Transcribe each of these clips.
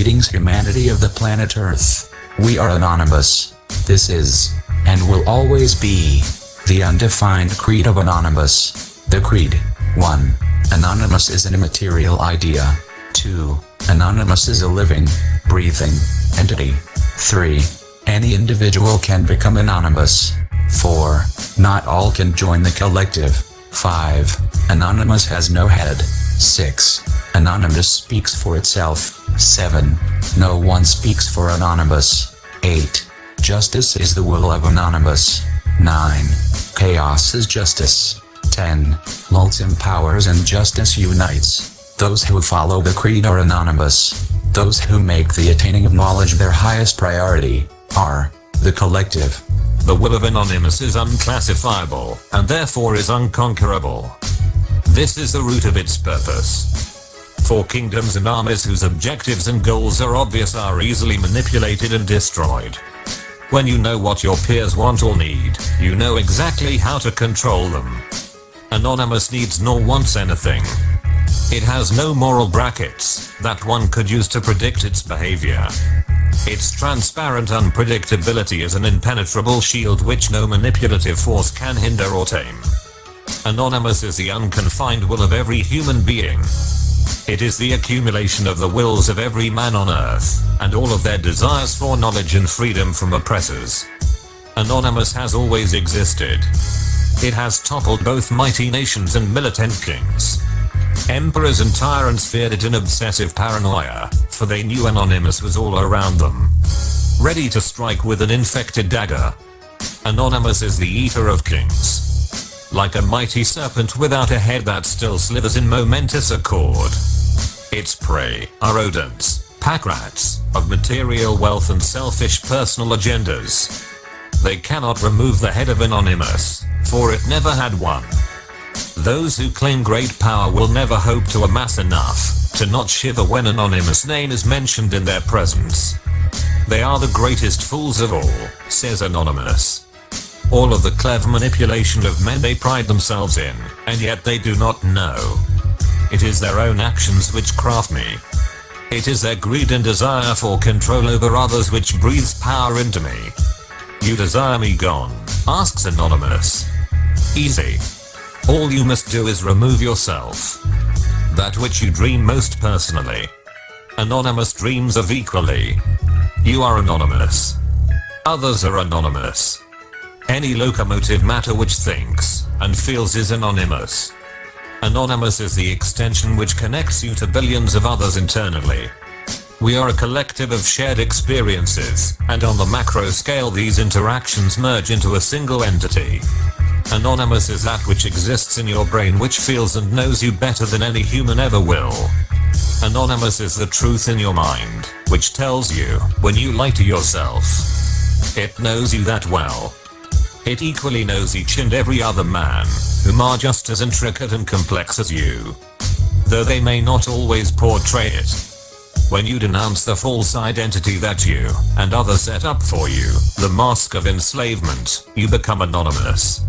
Greetings humanity of the planet Earth. We are Anonymous. This is, and will always be, the undefined creed of Anonymous. The creed. 1. Anonymous is an immaterial idea. 2. Anonymous is a living, breathing entity. 3. Any individual can become anonymous. 4. Not all can join the collective. 5. Anonymous has no head. 6. Anonymous speaks for itself. 7. No one speaks for Anonymous. 8. Justice is the will of Anonymous. 9. Chaos is justice. 10. Multi empowers and justice unites. Those who follow the creed are Anonymous. Those who make the attaining of knowledge their highest priority are the collective. The will of Anonymous is unclassifiable, and therefore is unconquerable. This is the root of its purpose. For kingdoms and armies whose objectives and goals are obvious are easily manipulated and destroyed. When you know what your peers want or need, you know exactly how to control them. Anonymous needs nor wants anything. It has no moral brackets that one could use to predict its behavior. Its transparent unpredictability is an impenetrable shield which no manipulative force can hinder or tame. Anonymous is the unconfined will of every human being. It is the accumulation of the wills of every man on earth, and all of their desires for knowledge and freedom from oppressors. Anonymous has always existed. It has toppled both mighty nations and militant kings. Emperors and tyrants feared it in obsessive paranoia, for they knew Anonymous was all around them, ready to strike with an infected dagger. Anonymous is the eater of kings. Like a mighty serpent without a head that still slithers in momentous accord. Its prey are rodents, pack rats, of material wealth and selfish personal agendas. They cannot remove the head of Anonymous, for it never had one. Those who claim great power will never hope to amass enough to not shiver when Anonymous' name is mentioned in their presence. They are the greatest fools of all, says Anonymous. All of the clever manipulation of men they pride themselves in, and yet they do not know. It is their own actions which craft me. It is their greed and desire for control over others which breathes power into me. You desire me gone? Asks Anonymous. Easy. All you must do is remove yourself. That which you dream most personally. Anonymous dreams of equally. You are Anonymous. Others are Anonymous. Any locomotive matter which thinks and feels is Anonymous. Anonymous is the extension which connects you to billions of others internally. We are a collective of shared experiences, and on the macro scale these interactions merge into a single entity. Anonymous is that which exists in your brain which feels and knows you better than any human ever will. Anonymous is the truth in your mind, which tells you when you lie to yourself. It knows you that well. It equally knows each and every other man, whom are just as intricate and complex as you. Though they may not always portray it. When you denounce the false identity that you and others set up for you, the mask of enslavement, you become Anonymous.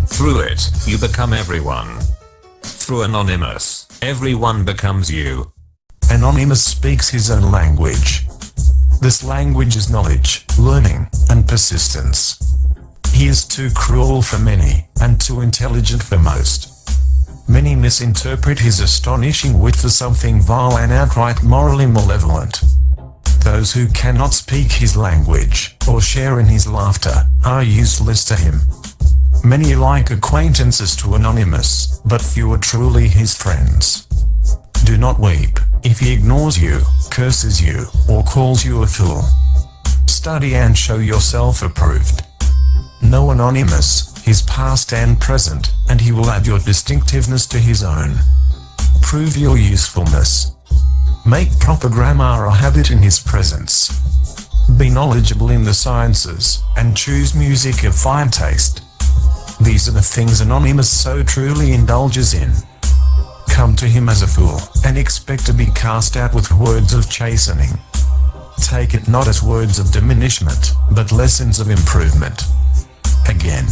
Through it, you become everyone. Through Anonymous, everyone becomes you. Anonymous speaks his own language. This language is knowledge, learning, and persistence. He is too cruel for many, and too intelligent for most. Many misinterpret his astonishing wit for something vile and outright morally malevolent. Those who cannot speak his language, or share in his laughter, are useless to him. Many are like acquaintances to Anonymous, but few are truly his friends. Do not weep if he ignores you, curses you, or calls you a fool. Study and show yourself approved. Know Anonymous, his past and present, and he will add your distinctiveness to his own. Prove your usefulness. Make proper grammar a habit in his presence. Be knowledgeable in the sciences, and choose music of fine taste. These are the things Anonymous so truly indulges in. Come to him as a fool, and expect to be cast out with words of chastening. Take it not as words of diminishment, but lessons of improvement. Again,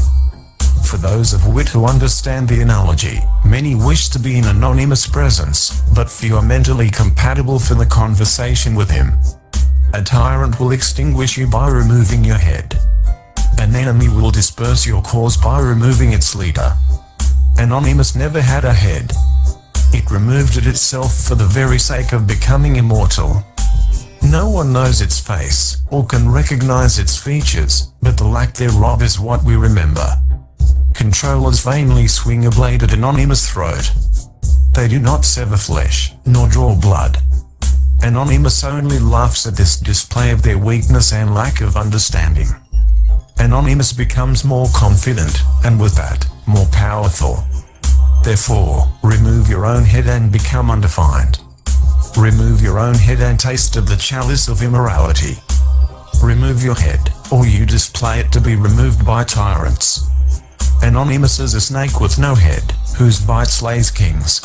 For those of wit who understand the analogy, many wish to be in Anonymous' presence, but few are mentally compatible for the conversation with him. A tyrant will extinguish you by removing your head. An enemy will disperse your cause by removing its leader. Anonymous never had a head. It removed it itself for the very sake of becoming immortal. No one knows its face, or can recognize its features, but the lack thereof is what we remember. Controllers vainly swing a blade at Anonymous' throat. They do not sever flesh, nor draw blood. Anonymous only laughs at this display of their weakness and lack of understanding. Anonymous becomes more confident, and with that, more powerful. Therefore, remove your own head and become undefined. Remove your own head and taste of the chalice of immorality. Remove your head, or you display it to be removed by tyrants. Anonymous is a snake with no head, whose bite slays kings.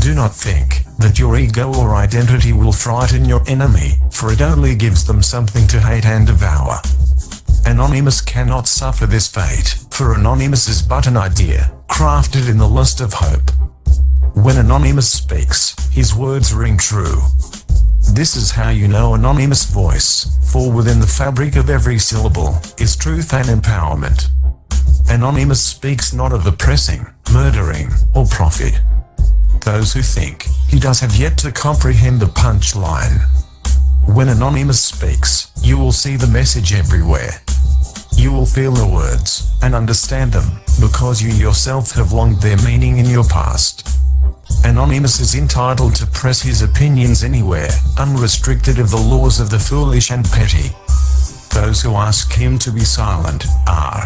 Do not think that your ego or identity will frighten your enemy, for it only gives them something to hate and devour. Anonymous cannot suffer this fate, for Anonymous is but an idea, crafted in the lust of hope. When Anonymous speaks, his words ring true. This is how you know Anonymous' voice, for within the fabric of every syllable is truth and empowerment. Anonymous speaks not of oppressing, murdering, or profit. Those who think he does have yet to comprehend the punchline. When Anonymous speaks, you will see the message everywhere. You will feel the words, and understand them, because you yourself have longed their meaning in your past. Anonymous is entitled to press his opinions anywhere, unrestricted of the laws of the foolish and petty. Those who ask him to be silent, are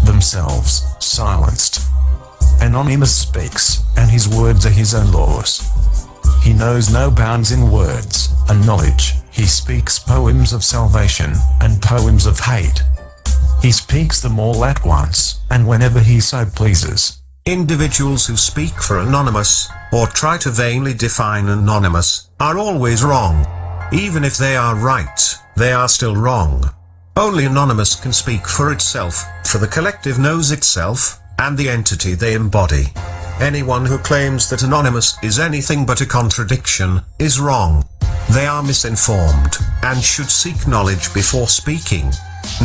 themselves silenced. Anonymous speaks, and his words are his own laws. He knows no bounds in words and knowledge. He speaks poems of salvation, and poems of hate. He speaks them all at once, and whenever he so pleases. Individuals who speak for Anonymous, or try to vainly define Anonymous, are always wrong. Even if they are right, they are still wrong. Only Anonymous can speak for itself, for the collective knows itself, and the entity they embody. Anyone who claims that Anonymous is anything but a contradiction, is wrong. They are misinformed, and should seek knowledge before speaking.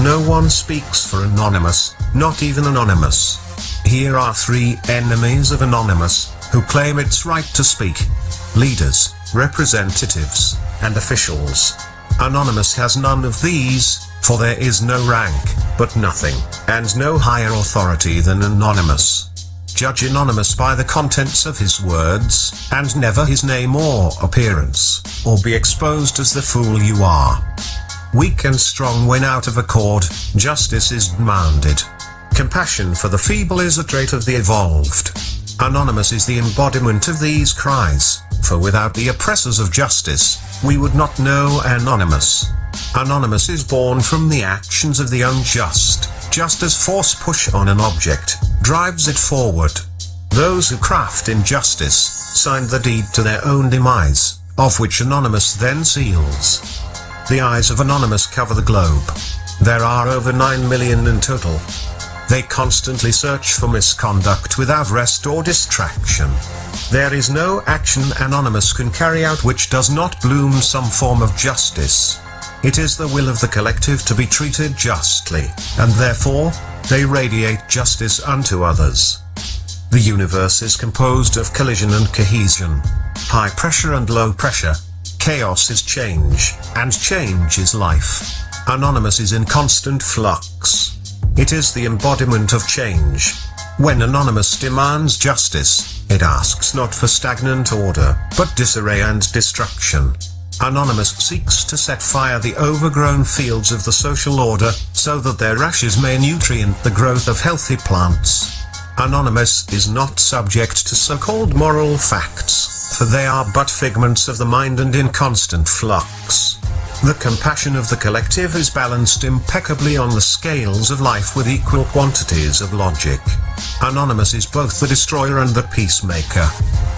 No one speaks for Anonymous, not even Anonymous. Here are 3 enemies of Anonymous, who claim its right to speak. Leaders, representatives, and officials. Anonymous has none of these, for there is no rank, but nothing, and no higher authority than Anonymous. Judge Anonymous by the contents of his words, and never his name or appearance, or be exposed as the fool you are. Weak and strong when out of accord, justice is demanded. Compassion for the feeble is a trait of the evolved. Anonymous is the embodiment of these cries, for without the oppressors of justice, we would not know Anonymous. Anonymous is born from the actions of the unjust, just as force push on an object drives it forward. Those who craft injustice sign the deed to their own demise, of which Anonymous then seals. The eyes of Anonymous cover the globe. There are over 9 million in total. They constantly search for misconduct without rest or distraction. There is no action Anonymous can carry out which does not bloom some form of justice. It is the will of the collective to be treated justly, and therefore, they radiate justice unto others. The universe is composed of collision and cohesion, high pressure and low pressure. Chaos is change, and change is life. Anonymous is in constant flux. It is the embodiment of change. When Anonymous demands justice, it asks not for stagnant order, but disarray and destruction. Anonymous seeks to set fire the overgrown fields of the social order, so that their ashes may nutrient the growth of healthy plants. Anonymous is not subject to so-called moral facts, for they are but figments of the mind and in constant flux. The compassion of the collective is balanced impeccably on the scales of life with equal quantities of logic. Anonymous is both the destroyer and the peacemaker.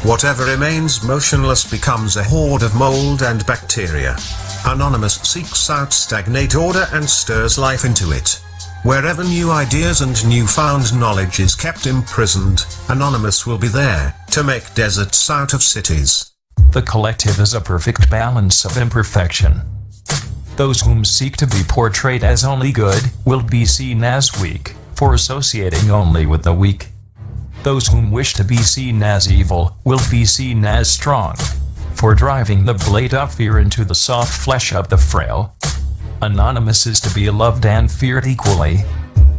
Whatever remains motionless becomes a horde of mold and bacteria. Anonymous seeks out stagnate order and stirs life into it. Wherever new ideas and newfound knowledge is kept imprisoned, Anonymous will be there, to make deserts out of cities. The collective is a perfect balance of imperfection. Those whom seek to be portrayed as only good, will be seen as weak, for associating only with the weak. Those whom wish to be seen as evil, will be seen as strong, for driving the blade of fear into the soft flesh of the frail. Anonymous is to be loved and feared equally.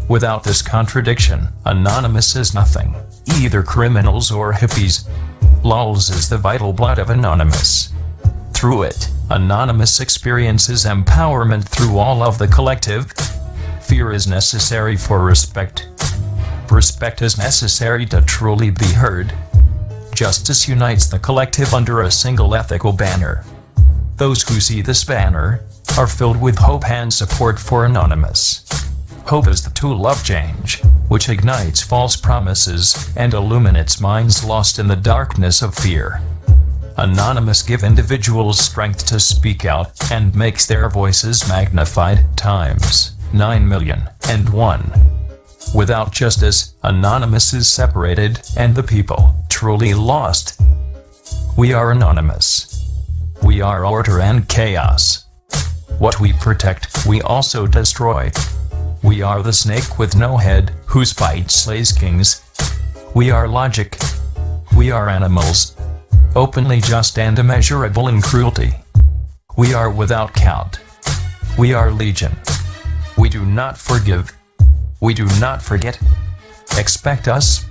Without this contradiction, Anonymous is nothing, either criminals or hippies. Lulz is the vital blood of Anonymous. Through it, Anonymous experiences empowerment through all of the collective. Fear is necessary for respect. Respect is necessary to truly be heard. Justice unites the collective under a single ethical banner. Those who see this banner are filled with hope and support for Anonymous. Hope is the tool of change, which ignites false promises and illuminates minds lost in the darkness of fear. Anonymous give individuals strength to speak out and makes their voices magnified times 9,000,001. Without justice, Anonymous is separated and the people truly lost. We are Anonymous. We are order and chaos. What we protect, we also destroy. We are the snake with no head, whose bite slays kings. We are logic. We are animals, openly just and immeasurable in cruelty. We are without count. We are legion. We do not forgive. We do not forget. Expect us.